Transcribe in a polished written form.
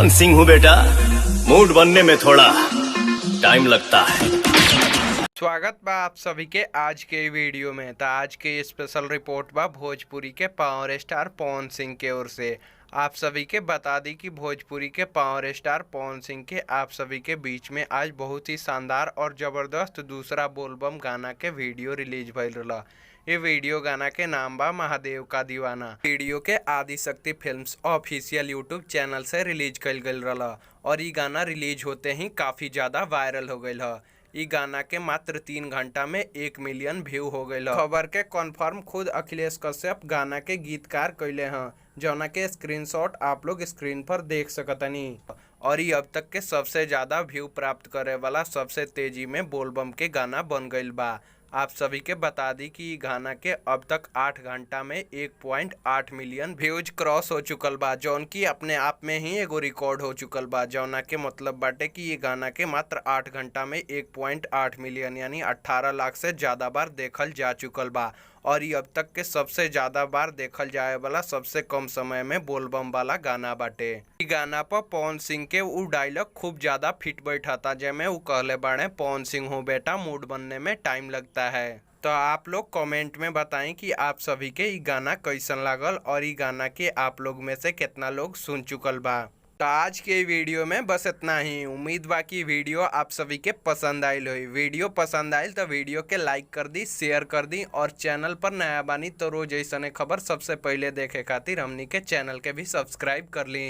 पवन सिंह हूँ बेटा। मूड बनने में थोड़ा टाइम लगता है। स्वागत बा आप सभी के आज के वीडियो में। तो आज के स्पेशल रिपोर्ट बा भोजपुरी के पावर स्टार पवन सिंह के ओर से। आप सभी के बता दी कि भोजपुरी के पावर स्टार पवन सिंह के आप सभी के बीच में आज बहुत ही शानदार और ज़बरदस्त दूसरा बोलबम गाना के वीडियो रिलीज भइल रहा। ये वीडियो गाना के नाम बा महादेव का दीवाना। वीडियो के Adishakti films official YouTube channel से रिलीज कल गई रहा और ये गाना रिलीज होते ही काफ़ी ज़्यादा वायरल हो गई है। ई गाना के मात्र 3 घंटा में 1 मिलियन व्यू हो गए। खबर के कन्फर्म खुद अखिलेश कश्यप गाना के गीतकार कैले हैं, जौना के स्क्रीनशॉट आप लोग स्क्रीन पर देख सकतनी। और ये अब तक के सबसे ज़्यादा व्यू प्राप्त करे वाला सबसे तेजी में बोलबम के गाना बन गई बा। आप सभी के बता दी कि गाना के अब तक 8 घंटा में 1.8 मिलियन व्यूज क्रॉस हो चुकल बा, जौन की अपने आप में ही एगो रिकॉर्ड हो चुकल बा। जौना के मतलब बाटे कि ये गाना के मात्र 8 घंटा में 1.8 मिलियन यानी 18 लाख से ज़्यादा बार देखल जा चुकल बा। और ये अब तक के सबसे ज़्यादा बार देखल जाए वाला सबसे कम समय में बोलबम वाला गाना बाटे। ई गाना पर पवन सिंह के वो डायलॉग खूब ज़्यादा फिट बैठा था, जैमें वो कहले बाड़े पवन सिंह हो बेटा मूड बनने में टाइम लगता है। तो आप लोग कमेंट में बताएं कि आप सभी के ई गाना कैसन लागल और ई गाना के आप लोग में से कितना लोग सुन चुकल बा। तो आज के वीडियो में बस इतना ही। उम्मीद बा कि वीडियो आप सभी के पसंद आयल होई। वीडियो पसंद आयल तो वीडियो के लाइक कर दी, शेयर कर दी और चैनल पर नया बानी तो रोज ऐसने खबर सबसे पहले देखे खातिर हमनी के चैनल के भी सब्सक्राइब कर ली।